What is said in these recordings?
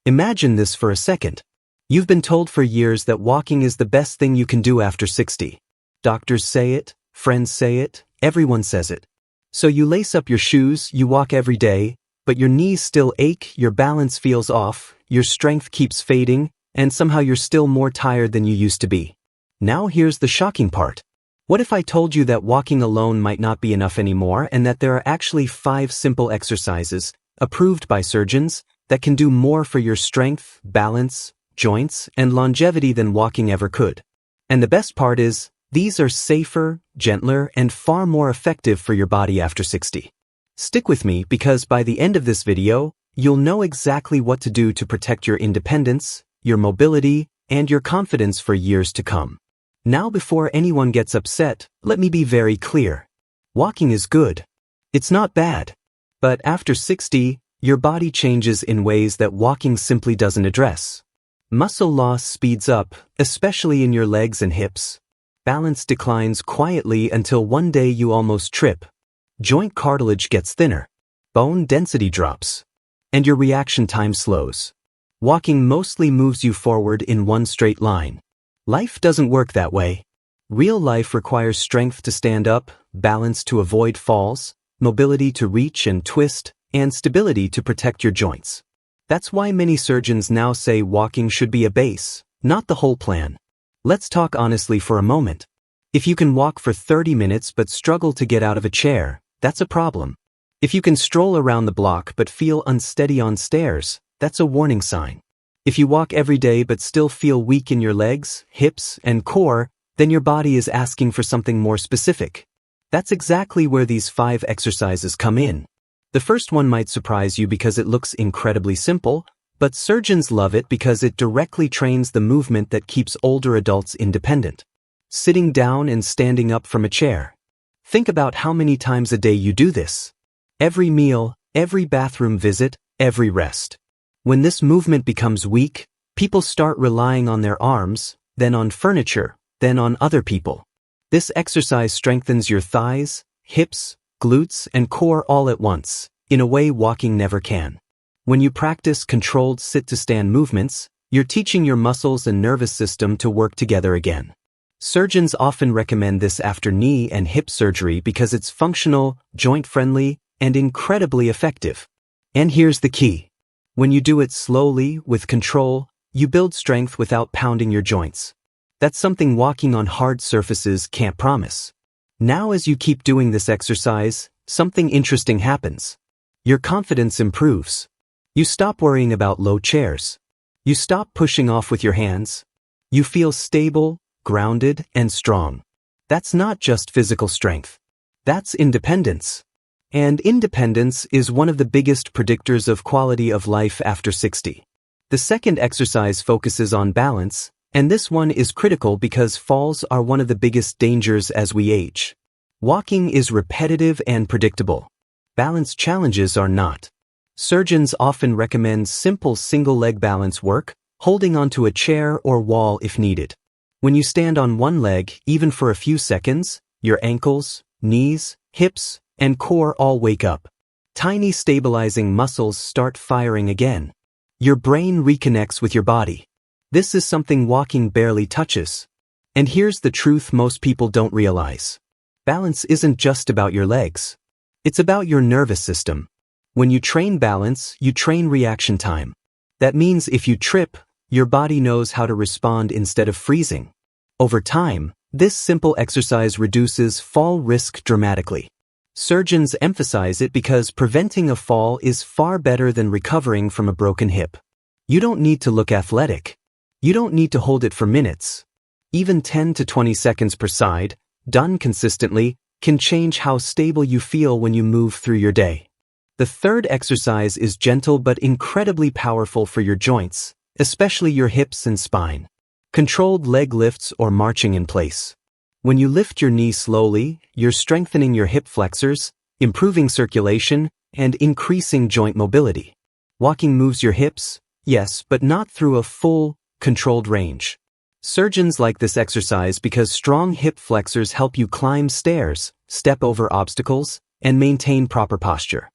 Imagine this for a second. You've been told for years that walking is the best thing you can do after 60. Doctors say it, friends say it, everyone says it. So you lace up your shoes, you walk every day, but your knees still ache, your balance feels off, your strength keeps fading, and somehow you're still more tired than you used to be. Now here's the shocking part. What if I told you that walking alone might not be enough anymore and that there are actually 5 simple exercises, approved by surgeons, that can do more for your strength, balance, joints, and longevity than walking ever could? And the best part is, these are safer, gentler, and far more effective for your body after 60. Stick with me because by the end of this video, you'll know exactly what to do to protect your independence, your mobility, and your confidence for years to come. Now before anyone gets upset, let me be very clear. Walking is good. It's not bad. But after 60, your body changes in ways that walking simply doesn't address. Muscle loss speeds up, especially in your legs and hips. Balance declines quietly until one day you almost trip. Joint cartilage gets thinner. Bone density drops. And your reaction time slows. Walking mostly moves you forward in one straight line. Life doesn't work that way. Real life requires strength to stand up, balance to avoid falls, mobility to reach and twist, and stability to protect your joints. That's why many surgeons now say walking should be a base, not the whole plan. Let's talk honestly for a moment. If you can walk for 30 minutes but struggle to get out of a chair, that's a problem. If you can stroll around the block but feel unsteady on stairs, that's a warning sign. If you walk every day but still feel weak in your legs, hips, and core, then your body is asking for something more specific. That's exactly where these 5 exercises come in. The first one might surprise you because it looks incredibly simple, but surgeons love it because it directly trains the movement that keeps older adults independent. Sitting down and standing up from a chair. Think about how many times a day you do this. Every meal, every bathroom visit, every rest. When this movement becomes weak, people start relying on their arms, then on furniture, then on other people. This exercise strengthens your thighs, hips, glutes, and core all at once, in a way walking never can. When you practice controlled sit-to-stand movements, you're teaching your muscles and nervous system to work together again. Surgeons often recommend this after knee and hip surgery because it's functional, joint-friendly, and incredibly effective. And here's the key. When you do it slowly, with control, you build strength without pounding your joints. That's something walking on hard surfaces can't promise. Now as you keep doing this exercise, something interesting happens. Your confidence improves. You stop worrying about low chairs. You stop pushing off with your hands. You feel stable, grounded, and strong. That's not just physical strength. That's independence. And independence is one of the biggest predictors of quality of life after 60. The second exercise focuses on balance, and this one is critical because falls are one of the biggest dangers as we age. Walking is repetitive and predictable. Balance challenges are not. Surgeons often recommend simple single-leg balance work, holding onto a chair or wall if needed. When you stand on one leg, even for a few seconds, your ankles, knees, hips, and core all wake up. Tiny stabilizing muscles start firing again. Your brain reconnects with your body. This is something walking barely touches. And here's the truth most people don't realize. Balance isn't just about your legs. It's about your nervous system. When you train balance, you train reaction time. That means if you trip, your body knows how to respond instead of freezing. Over time, this simple exercise reduces fall risk dramatically. Surgeons emphasize it because preventing a fall is far better than recovering from a broken hip. You don't need to look athletic. You don't need to hold it for minutes. Even 10 to 20 seconds per side, done consistently, can change how stable you feel when you move through your day. The third exercise is gentle but incredibly powerful for your joints, especially your hips and spine. Controlled leg lifts or marching in place. When you lift your knee slowly, you're strengthening your hip flexors, improving circulation, and increasing joint mobility. Walking moves your hips, yes, but not through a full, controlled range. Surgeons like this exercise because strong hip flexors help you climb stairs, step over obstacles, and maintain proper posture.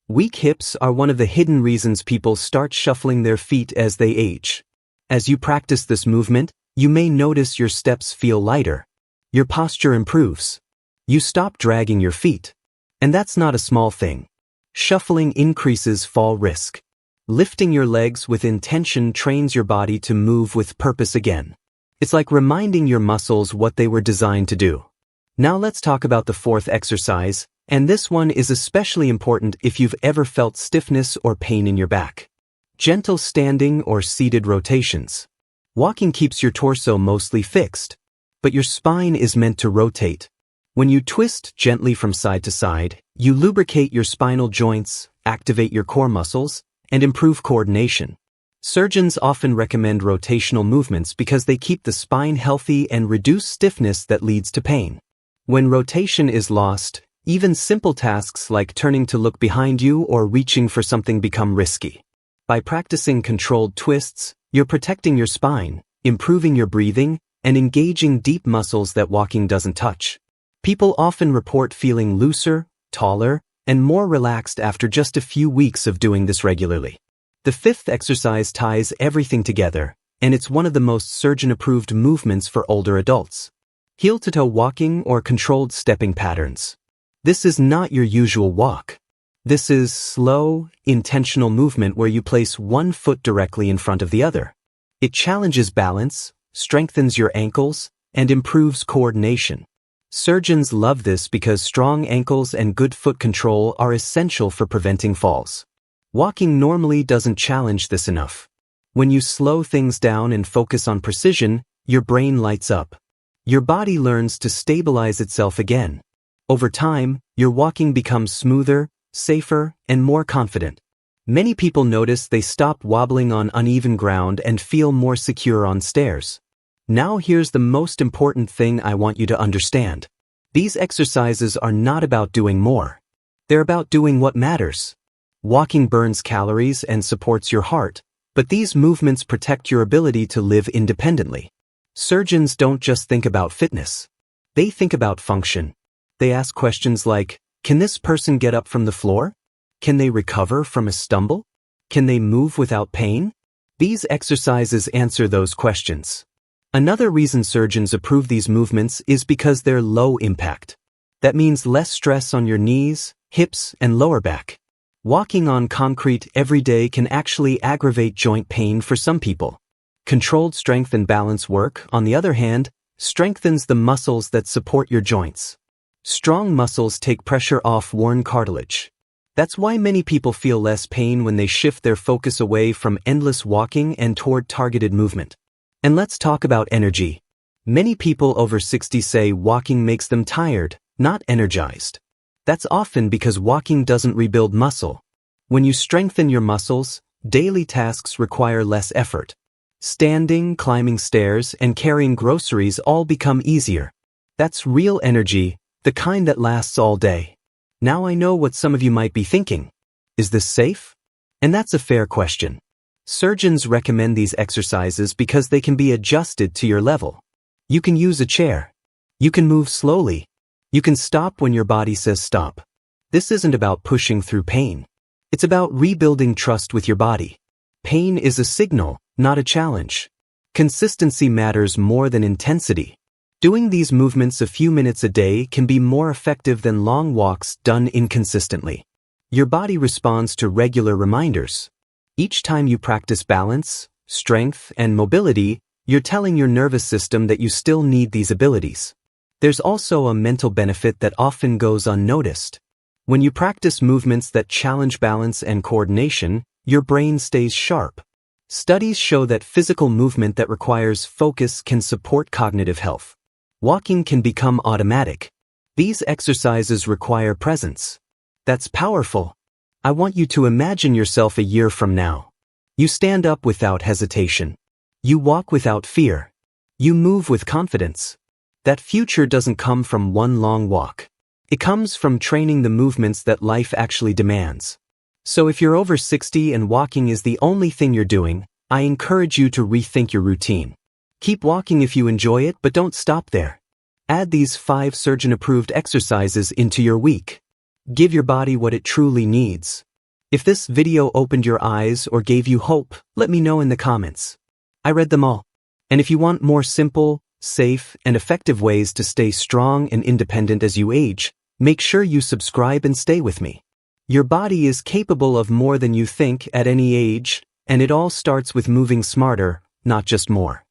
Weak hips are one of the hidden reasons people start shuffling their feet as they age. As you practice this movement, you may notice your steps feel lighter. Your posture improves. You stop dragging your feet. And that's not a small thing. Shuffling increases fall risk. Lifting your legs with intention trains your body to move with purpose again. It's like reminding your muscles what they were designed to do. Now let's talk about the fourth exercise, and this one is especially important if you've ever felt stiffness or pain in your back. Gentle standing or seated rotations. Walking keeps your torso mostly fixed, but your spine is meant to rotate. When you twist gently from side to side, you lubricate your spinal joints, activate your core muscles, and improve coordination. Surgeons often recommend rotational movements because they keep the spine healthy and reduce stiffness that leads to pain. When rotation is lost, even simple tasks like turning to look behind you or reaching for something become risky. By practicing controlled twists, you're protecting your spine, improving your breathing, and engaging deep muscles that walking doesn't touch. People often report feeling looser, taller, and more relaxed after just a few weeks of doing this regularly. The fifth exercise ties everything together, and it's one of the most surgeon-approved movements for older adults. Heel-to-toe walking or controlled stepping patterns. This is not your usual walk. This is slow, intentional movement where you place one foot directly in front of the other. It challenges balance, strengthens your ankles, and improves coordination. Surgeons love this because strong ankles and good foot control are essential for preventing falls. Walking normally doesn't challenge this enough. When you slow things down and focus on precision, your brain lights up. Your body learns to stabilize itself again. Over time, your walking becomes smoother, safer, and more confident. Many people notice they stop wobbling on uneven ground and feel more secure on stairs. Now here's the most important thing I want you to understand. These exercises are not about doing more. They're about doing what matters. Walking burns calories and supports your heart, but these movements protect your ability to live independently. Surgeons don't just think about fitness. They think about function. They ask questions like, can this person get up from the floor? Can they recover from a stumble? Can they move without pain? These exercises answer those questions. Another reason surgeons approve these movements is because they're low impact. That means less stress on your knees, hips, and lower back. Walking on concrete every day can actually aggravate joint pain for some people. Controlled strength and balance work, on the other hand, strengthens the muscles that support your joints. Strong muscles take pressure off worn cartilage. That's why many people feel less pain when they shift their focus away from endless walking and toward targeted movement. And let's talk about energy. Many people over 60 say walking makes them tired, not energized. That's often because walking doesn't rebuild muscle. When you strengthen your muscles, daily tasks require less effort. Standing, climbing stairs, and carrying groceries all become easier. That's real energy, the kind that lasts all day. Now I know what some of you might be thinking. Is this safe? And that's a fair question. Surgeons recommend these exercises because they can be adjusted to your level. You can use a chair. You can move slowly. You can stop when your body says stop. This isn't about pushing through pain. It's about rebuilding trust with your body. Pain is a signal, not a challenge. Consistency matters more than intensity. Doing these movements a few minutes a day can be more effective than long walks done inconsistently. Your body responds to regular reminders. Each time you practice balance, strength, and mobility, you're telling your nervous system that you still need these abilities. There's also a mental benefit that often goes unnoticed. When you practice movements that challenge balance and coordination, your brain stays sharp. Studies show that physical movement that requires focus can support cognitive health. Walking can become automatic. These exercises require presence. That's powerful. I want you to imagine yourself a year from now. You stand up without hesitation. You walk without fear. You move with confidence. That future doesn't come from one long walk. It comes from training the movements that life actually demands. So if you're over 60 and walking is the only thing you're doing, I encourage you to rethink your routine. Keep walking if you enjoy it, but don't stop there. Add these 5 surgeon-approved exercises into your week. Give your body what it truly needs. If this video opened your eyes or gave you hope, let me know in the comments. I read them all. And if you want more simple, safe, and effective ways to stay strong and independent as you age, make sure you subscribe and stay with me. Your body is capable of more than you think at any age, and it all starts with moving smarter, not just more.